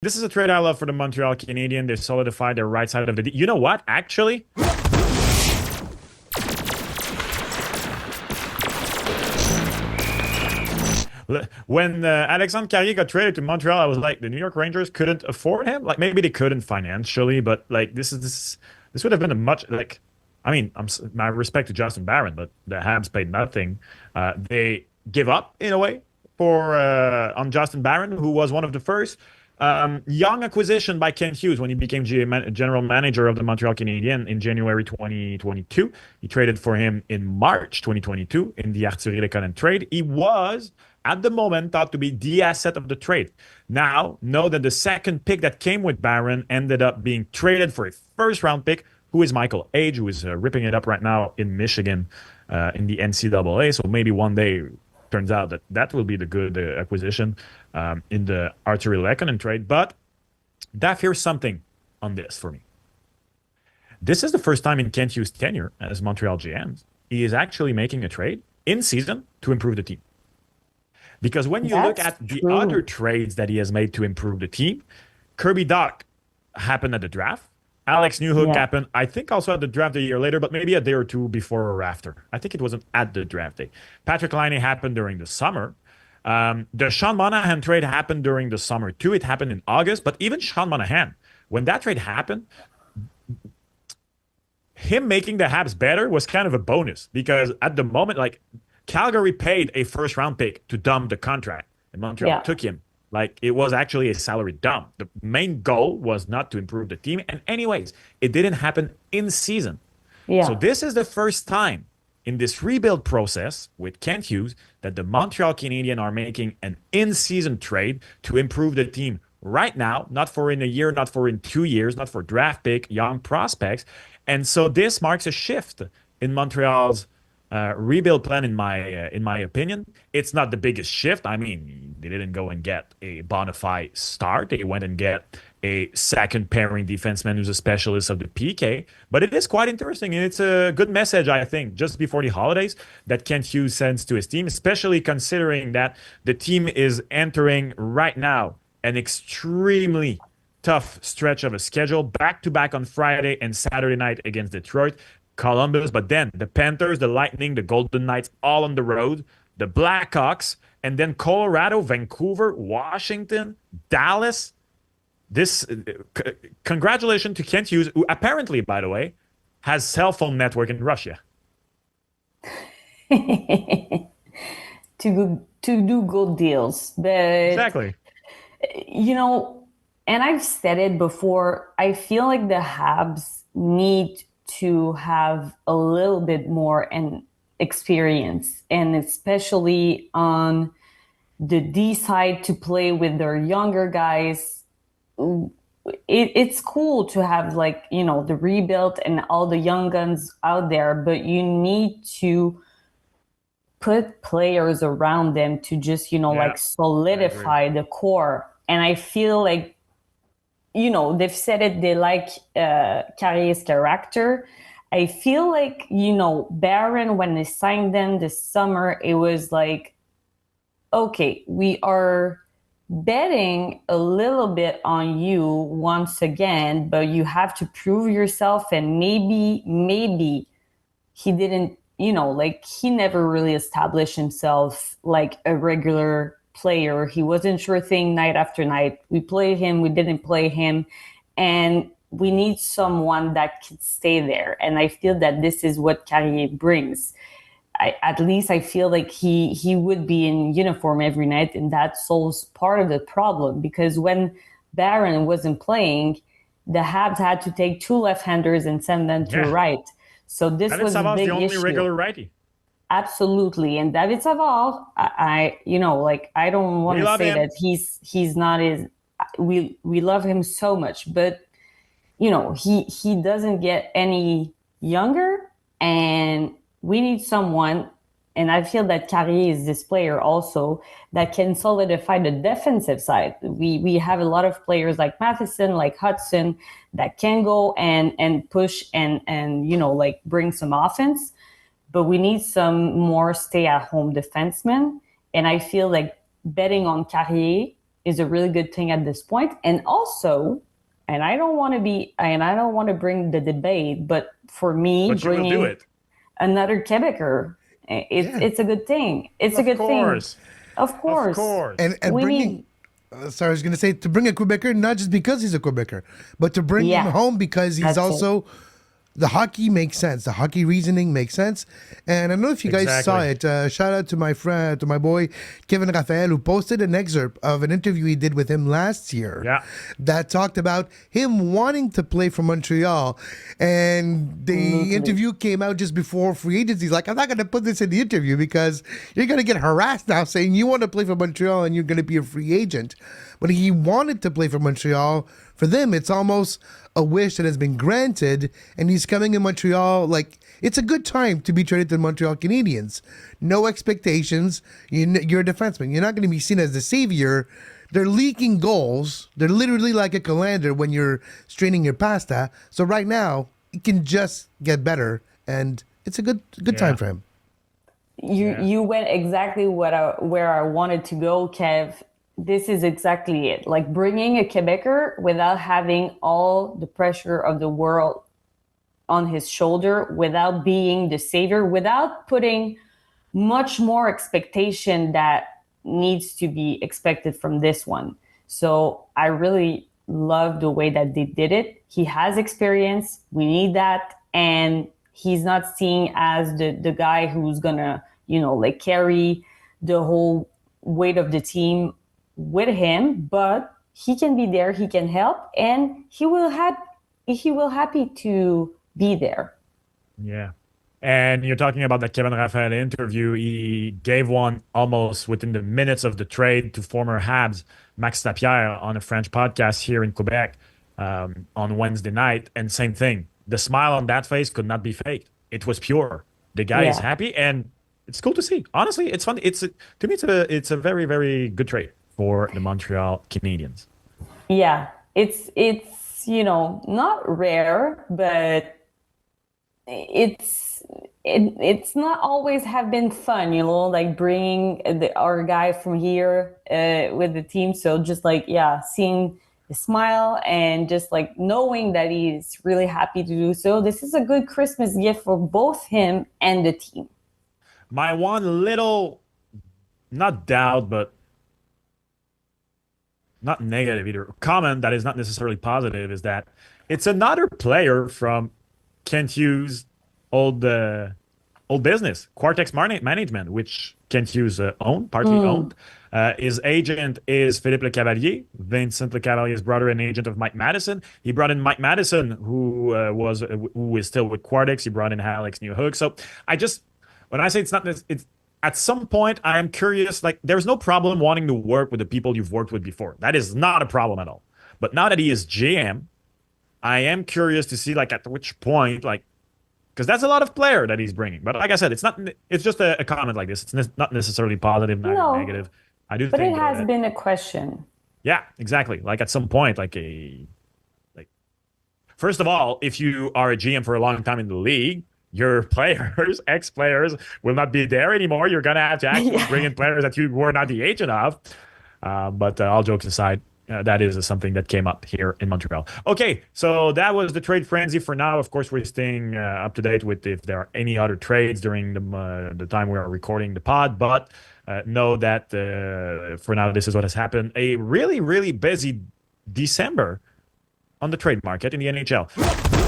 This is a trade I love for the Montreal Canadiens. They solidified their right side of the. You know what? Actually, when Alexandre Carrier got traded to Montreal, I was like, the New York Rangers couldn't afford him. Like maybe they couldn't financially, but like this would have been a much like. I mean, my respect to Justin Barron, but the Habs paid nothing. They give up in a way for on Justin Barron, who was one of the first young acquisition by Kent Hughes when he became general manager of the Montreal Canadiens in January 2022. He traded for him in March 2022 in the Arturi Lekonen trade. He was at the moment thought to be the asset of the trade. Now, know that the second pick that came with Barron ended up being traded for a first round pick, who is Michael Age, who is ripping it up right now in Michigan in the NCAA. So maybe one day turns out that that will be the good acquisition in the Arturi Lekonen trade. But Daph, here's something on this for me. This is the first time in Kent Hughes' tenure as Montreal GMs he is actually making a trade in season to improve the team. Because when you look That's at the other true. trades that he has made to improve the team, Kirby Doc happened at the draft. Alex Newhook Yeah. happened, I think, also at the draft a year later, but maybe a day or two before or after. I think it wasn't at the draft day. Patrick Laine happened during the summer. The Sean Monahan trade happened during the summer too. It happened in August, but even Sean Monahan, when that trade happened, him making the Habs better was kind of a bonus because at the moment, like Calgary paid a first round pick to dump the contract, and Montreal Yeah. took him. Like it was actually a salary dump. The main goal was not to improve the team. And, anyways, it didn't happen in season. So, Yeah. this is the first time in this rebuild process with Kent Hughes that the Montreal Canadiens are making an in season trade to improve the team right now, not for in a year, not for in 2 years, not for draft pick, young prospects. And so this marks a shift in Montreal's rebuild plan, in my opinion. It's not the biggest shift. I mean, they didn't go and get a bona fide start. They went and get a second pairing defenseman who's a specialist of the PK. But it is quite interesting, and it's a good message, I think, just before the holidays that Kent Hughes sends to his team, especially considering that the team is entering right now an extremely tough stretch of a schedule, back to back on Friday and Saturday night against Detroit, Columbus, but then the Panthers, the Lightning, the Golden Knights, all on the road, the Blackhawks, and then Colorado, Vancouver, Washington, Dallas. This congratulations to Kent Hughes, who apparently, by the way, has cell phone network in Russia. To do good deals. But Exactly. you know, and I've said it before, I feel like the Habs need to have a little bit more and experience, and especially on the D side to play with their younger guys. It's cool to have, like, the rebuild and all the young guns out there, but you need to put players around them to just, Yeah, like, I agree. solidify the core. And I feel like, they've said it, they like Carrier's character. I feel like, Barron, when they signed them this summer, it was like, okay, we are betting a little bit on you once again, but you have to prove yourself. And maybe he didn't, like, he never really established himself like a regular player. He wasn't sure thing night after night. We played him, we didn't play him. And we need someone that can stay there. And I feel that this is what Carrier brings. At least I feel like he would be in uniform every night, and that solves part of the problem. Because when Barron wasn't playing, the Habs had to take two left-handers and send them to Yeah, right. So this David was a Savard's the big only issue. regular righty. Absolutely. And David Saval, like, I don't want We to love say him. that he's not his. We love him so much, but he doesn't get any younger, and we need someone. And I feel that Carrier is this player also that can solidify the defensive side. We have a lot of players like Matheson, like Hudson, that can go and push and like, bring some offense, but we need some more stay at home defensemen. And I feel like betting on Carrier is a really good thing at this point. And also, I don't want to bring the debate, but for me, But you will do bringing it. another Quebecer, Yeah. it's a good thing. It's a Of good thing. course. Of Of course, course. And we bringing need. sorry, I was going to say to bring a Quebecer, not just because he's a Quebecer, but to bring him Yeah, home because he's that's it. also the hockey makes sense. The hockey reasoning makes sense. And I don't know if you guys saw Exactly. it. Shout out to my friend, to my boy Kevin Raphael, who posted an excerpt of an interview he did with him last year Yeah. that talked about him wanting to play for Montreal. And the Neatly. interview came out just before free agency. He's like, I'm not going to put this in the interview because you're going to get harassed now saying you want to play for Montreal and you're going to be a free agent. But he wanted to play for Montreal. For them, it's almost a wish that has been granted, and he's coming in Montreal. Like, it's a good time to be traded to the Montreal Canadiens. No expectations. You're a defenseman. You're not going to be seen as the savior. They're leaking goals. They're literally like a colander when you're straining your pasta. So right now, it can just get better, and it's a good time for him. You went exactly where I wanted to go, Kev. This is exactly it. Like bringing a Quebecer without having all the pressure of the world on his shoulder, without being the savior, without putting much more expectation that needs to be expected from this one. So I really love the way that they did it. He has experience. We need that. And he's not seen as the guy who's gonna, like carry the whole weight of the team with him, but he can be there, he can help, and he will happy to be there. Yeah. And you're talking about that Kevin Raphael interview. He gave one almost within the minutes of the trade to former Habs, Max Lapierre, on a French podcast here in Quebec on Wednesday night. And same thing. The smile on that face could not be faked. It was pure. The guy is Yeah. happy, and it's cool to see. Honestly, it's fun. To me, it's a very, very good trade for the Montreal Canadiens. Yeah, it's not rare, but it's not always have been fun, like bringing our guy from here with the team. So just like, yeah, seeing the smile and just like knowing that he's really happy to do so. This is a good Christmas gift for both him and the team. My one little, not doubt, but not negative either, comment that is not necessarily positive is that it's another player from Kent Hughes' old business, Quartex Management, which Kent Hughes partly owned. His agent is Philippe Le Cavalier, Vincent Le Cavalier's brother and agent of Mike Madison. He brought in Mike Madison, who is still with Quartex. He brought in Alex Newhook. So when I say it's not, it's at some point I am curious. Like, there's no problem wanting to work with the people you've worked with before. That is not a problem at all. But now that he is GM, I am curious to see like at which point, like, because that's a lot of player that he's bringing. But like I said, it's not. It's just a comment like this. It's not necessarily positive, not No, negative. I do but it think has been a question. yeah, exactly. Like at some point, like first of all, if you are a GM for a long time in the league, your players, ex-players, will not be there anymore. You're gonna have to actually bring in players that you were not the agent of. But all jokes aside, that is something that came up here in Montreal. Okay, so that was the trade frenzy for now. Of course, we're staying up to date with if there are any other trades during the time we are recording the pod. But know that for now, this is what has happened. A really, really busy December on the trade market in the NHL.